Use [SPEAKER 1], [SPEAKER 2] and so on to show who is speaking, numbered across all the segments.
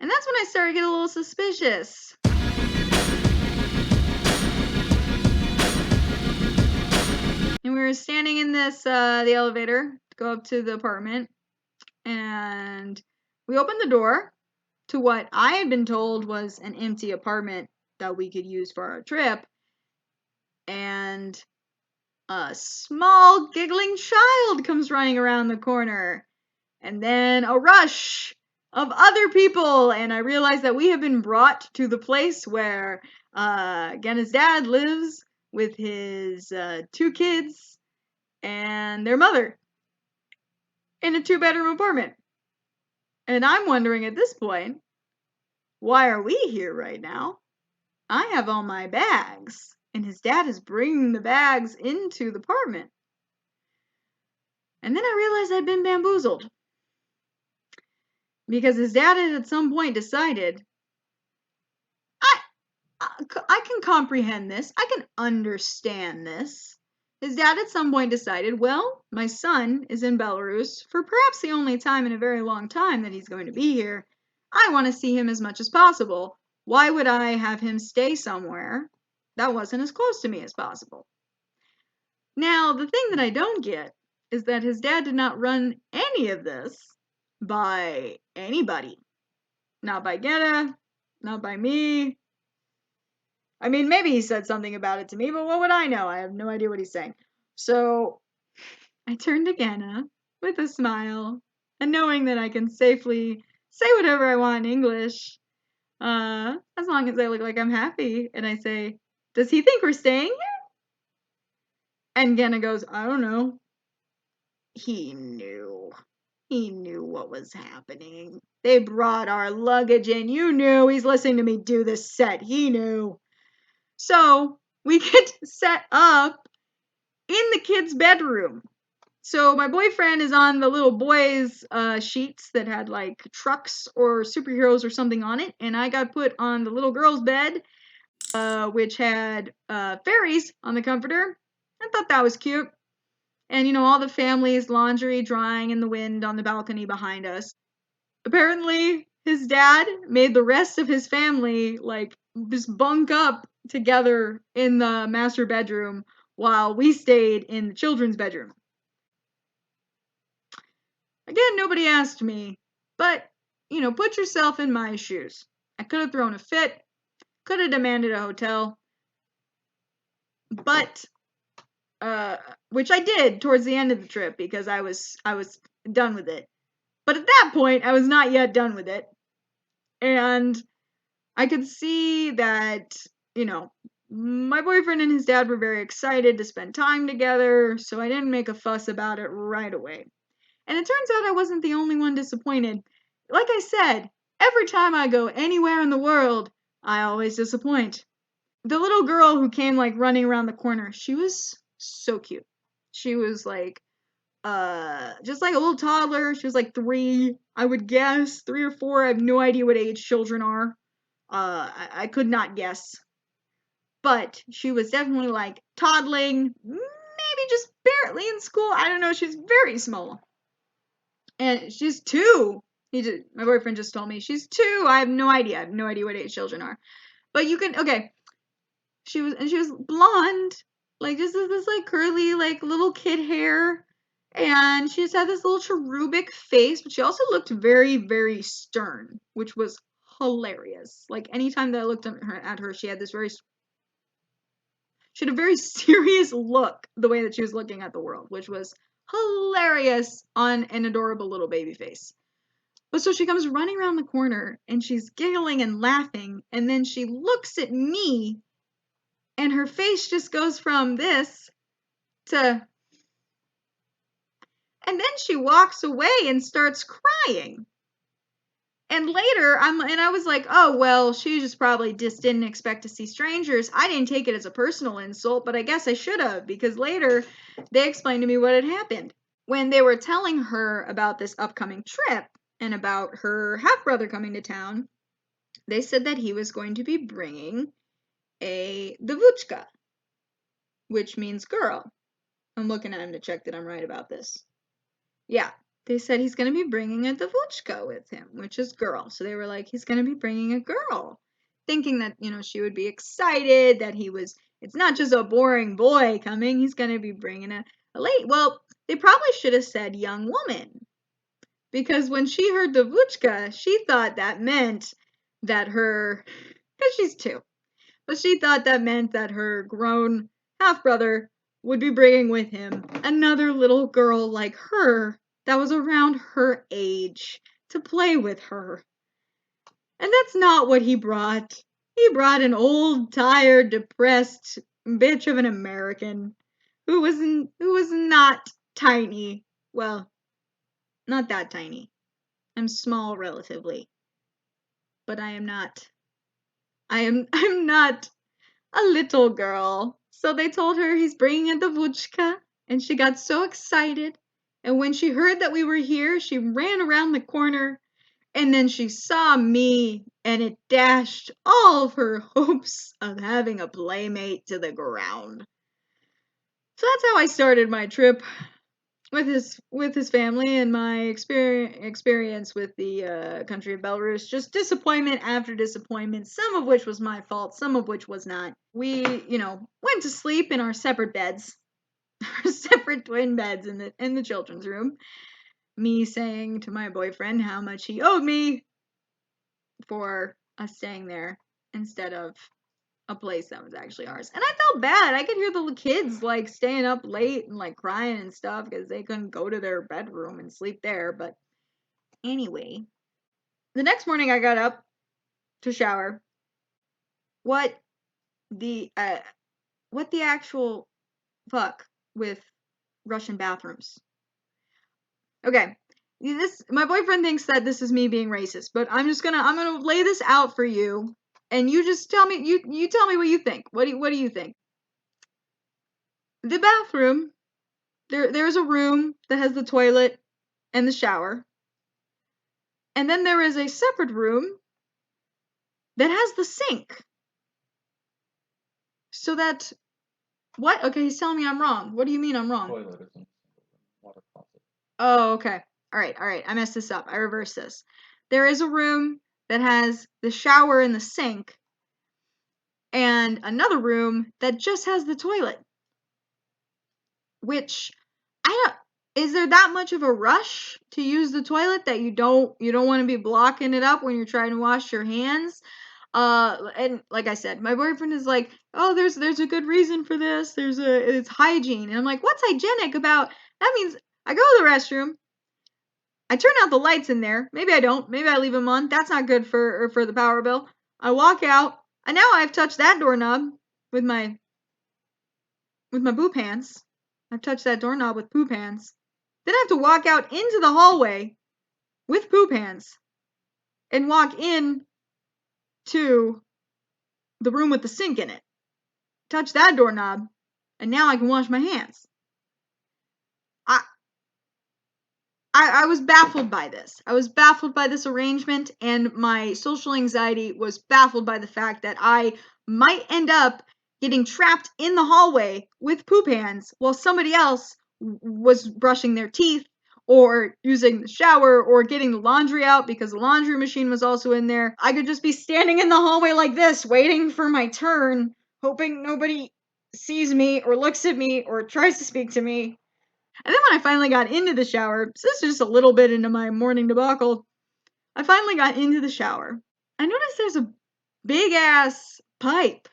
[SPEAKER 1] And that's when I started to get a little suspicious. And we were standing in the elevator to go up to the apartment, and we opened the door to what I had been told was an empty apartment that we could use for our trip, and a small giggling child comes running around the corner, and then a rush of other people, and I realized that we have been brought to the place where Genna's dad lives with his 2 kids and their mother in a 2-bedroom apartment. And I'm wondering at this point, why are we here right now? I have all my bags, and his dad is bringing the bags into the apartment. And then I realized I'd been bamboozled. Because his dad had at some point decided, I can comprehend this, I can understand this. His dad at some point decided, well, my son is in Belarus for perhaps the only time in a very long time that he's going to be here. I want to see him as much as possible. Why would I have him stay somewhere that wasn't as close to me as possible? Now, the thing that I don't get is that his dad did not run any of this by anybody. Not by Genna, not by me. I mean, maybe he said something about it to me, but what would I know? I have no idea what he's saying. So I turned to Genna with a smile, and knowing that I can safely say whatever I want in English, as long as I look like I'm happy, and I say, does he think we're staying here? And Genna goes, I don't know. He knew. He knew what was happening. They brought our luggage in. You knew. He's listening to me do this set. He knew. So we get set up in the kids' bedroom. So my boyfriend is on the little boys' sheets that had like trucks or superheroes or something on it, and I got put on the little girl's bed, which had fairies on the comforter. I thought that was cute. And you know, all the family's laundry drying in the wind on the balcony behind us. Apparently, his dad made the rest of his family like just bunk up together in the master bedroom while we stayed in the children's bedroom. Again, nobody asked me, but you know, put yourself in my shoes. I could have thrown a fit, could have demanded a hotel, but which I did towards the end of the trip because I was done with it. But at that point, I was not yet done with it. And I could see that, you know, my boyfriend and his dad were very excited to spend time together, so I didn't make a fuss about it right away. And it turns out I wasn't the only one disappointed. Like I said, every time I go anywhere in the world, I always disappoint. The little girl who came like running around the corner, she was so cute. She was like just like a little toddler. She was like 3, I would guess, 3 or 4. I have no idea what age children are. I could not guess. But she was definitely like toddling, maybe just barely in school. I don't know. She's very small. And she's 2. My boyfriend just told me she's 2. I have no idea. I have no idea what age children are. But you can, okay. She was blonde, like just this like curly, like little kid hair. And she just had this little cherubic face, but she also looked very, very stern, which was hilarious. Like anytime that I looked at her, she had a very serious look, the way that she was looking at the world, which was hilarious on an adorable little baby face. But so she comes running around the corner and she's giggling and laughing, and then she looks at me and her face just goes from this to, and then she walks away and starts crying. And later, I was like, oh, well, she just probably just didn't expect to see strangers. I didn't take it as a personal insult, but I guess I should have, because later they explained to me what had happened. When they were telling her about this upcoming trip and about her half-brother coming to town, they said that he was going to be bringing a devuchka, which means girl. I'm looking at him to check that I'm right about this. Yeah. they said he's going to be bringing a devushka with him, which is girl. So they were like, he's going to be bringing a girl, thinking that, she would be excited that it's not just a boring boy coming, he's going to be bringing a lady. Well, they probably should have said young woman, because when she heard devushka, she thought that meant that because she's 2, but she thought that meant that her grown half-brother would be bringing with him another little girl like her that was around her age to play with her. And that's not what he brought. He brought an old, tired, depressed bitch of an American who was not tiny. Well, not that tiny. I'm small relatively. But I'm not I'm not a little girl. So they told her he's bringing a devushka, and she got so excited. And when she heard that we were here, she ran around the corner, and then she saw me, and it dashed all of her hopes of having a playmate to the ground. So that's how I started my trip with his family and my experience with the country of Belarus. Just disappointment after disappointment, some of which was my fault, some of which was not. We, went to sleep in our separate beds, our separate twin beds in the children's room. Me saying to my boyfriend how much he owed me for us staying there instead of a place that was actually ours. And I felt bad. I could hear the kids staying up late and crying and stuff because they couldn't go to their bedroom and sleep there. But anyway, the next morning I got up to shower. What the actual fuck with Russian bathrooms? Okay. My boyfriend thinks that this is me being racist, but I'm gonna lay this out for you, and you just tell me you tell me what you think. What do you think? The bathroom, there's a room that has the toilet and the shower, and then there is a separate room that has the sink. So that what? Okay, he's telling me I'm wrong. What do you mean I'm wrong?
[SPEAKER 2] Toilet isn't water closet.
[SPEAKER 1] Oh, okay. All right. I messed this up. I reversed this. There is a room that has the shower and the sink, and another room that just has the toilet. Which I don't. Is there that much of a rush to use the toilet that you don't want to be blocking it up when you're trying to wash your hands? And like I said, my boyfriend is like, oh, there's a good reason for this. It's hygiene, and I'm like, what's hygienic about? That means I go to the restroom, I turn out the lights in there. Maybe I don't. Maybe I leave them on. That's not good for the power bill. I walk out, and now I've touched that doorknob with my poop hands. I've touched that doorknob with poop hands. Then I have to walk out into the hallway with poop hands and walk in to the room with the sink in it. Touch that doorknob, and now I can wash my hands. I was baffled by this. I was baffled by this arrangement, and my social anxiety was baffled by the fact that I might end up getting trapped in the hallway with poop hands while somebody else was brushing their teeth or using the shower or getting the laundry out because the laundry machine was also in there. I could just be standing in the hallway like this, waiting for my turn, hoping nobody sees me or looks at me or tries to speak to me. And then when I finally got into the shower, so this is just a little bit into my morning debacle, I finally got into the shower. I noticed there's a big ass pipe.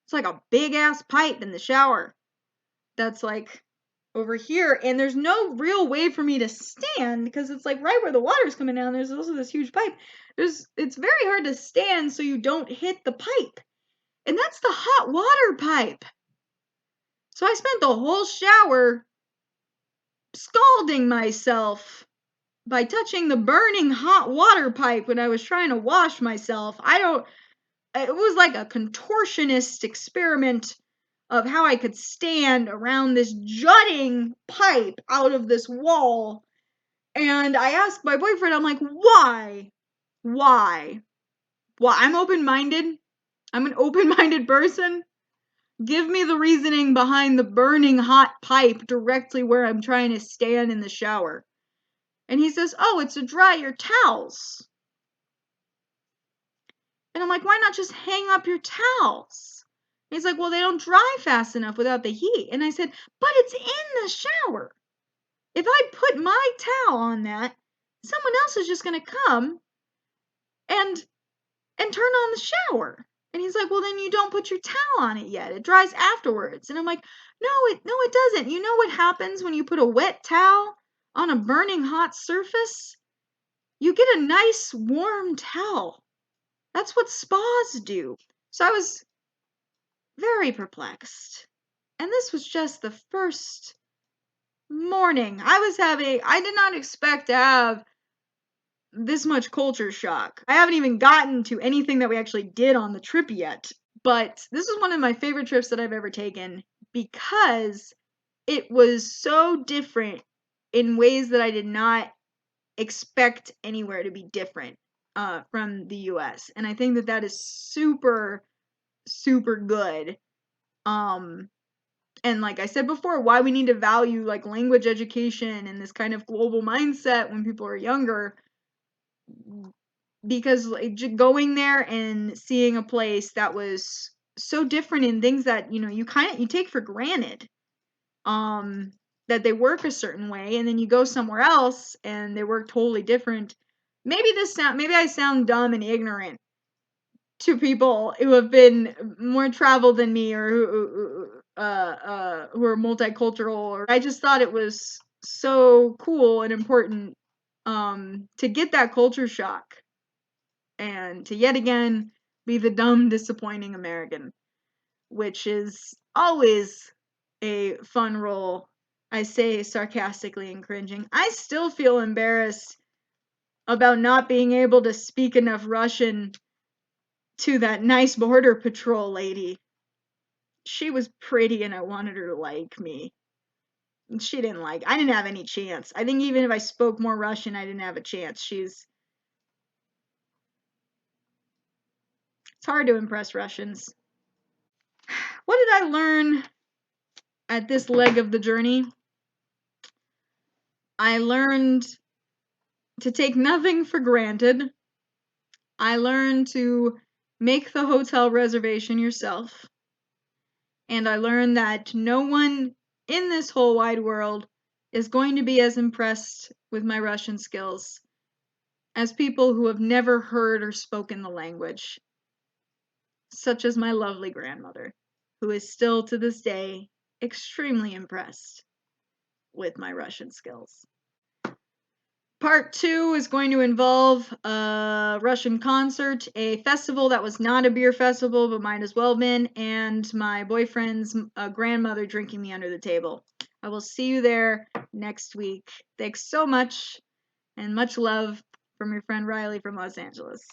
[SPEAKER 1] It's like a big ass pipe in the shower that's over here, and there's no real way for me to stand because it's right where the water's coming down. There's also this huge pipe. It's very hard to stand so you don't hit the pipe. And that's the hot water pipe. So I spent the whole shower scalding myself by touching the burning hot water pipe when I was trying to wash myself. It was like a contortionist experiment of how I could stand around this jutting pipe out of this wall. And I asked my boyfriend, I'm like, why? Why? Why? I'm open-minded. I'm an open-minded person. Give me the reasoning behind the burning hot pipe directly where I'm trying to stand in the shower. And he says, oh, it's to dry your towels. And I'm like, why not just hang up your towels? And he's like, well, they don't dry fast enough without the heat. And I said, but it's in the shower. If I put my towel on that, someone else is just going to come and turn on the shower. And he's like, well, then you don't put your towel on it yet. It dries afterwards. And I'm like, no, it doesn't. You know what happens when you put a wet towel on a burning hot surface? You get a nice warm towel. That's what spas do. So I was very perplexed. And this was just the first morning. I did not expect to have this much culture shock. I haven't even gotten to anything that we actually did on the trip yet. But this is one of my favorite trips that I've ever taken because it was so different in ways that I did not expect anywhere to be different from the US. And I think that that is super, super good. And like I said before, why we need to value like language education and this kind of global mindset when people are younger, because like going there and seeing a place that was so different in things that you take for granted, that they work a certain way, and then you go somewhere else and they work totally different. Maybe I sound dumb and ignorant to people who have been more traveled than me, or who are multicultural, or I just thought it was so cool and important to get that culture shock and to yet again be the dumb, disappointing American, which is always a fun role. I say sarcastically and cringing. I still feel embarrassed about not being able to speak enough Russian to that nice border patrol lady. She was pretty and I wanted her to like me. And I didn't have any chance. I think even if I spoke more Russian, I didn't have a chance. It's hard to impress Russians. What did I learn at this leg of the journey? I learned to take nothing for granted. I learned to make the hotel reservation yourself. And I learned that no one in this whole wide world is going to be as impressed with my Russian skills as people who have never heard or spoken the language, such as my lovely grandmother, who is still to this day extremely impressed with my Russian skills. Part 2 is going to involve a Russian concert, a festival that was not a beer festival but might as well have been, and my boyfriend's grandmother drinking me under the table. I will see you there next week. Thanks so much, and much love from your friend Riley from Los Angeles.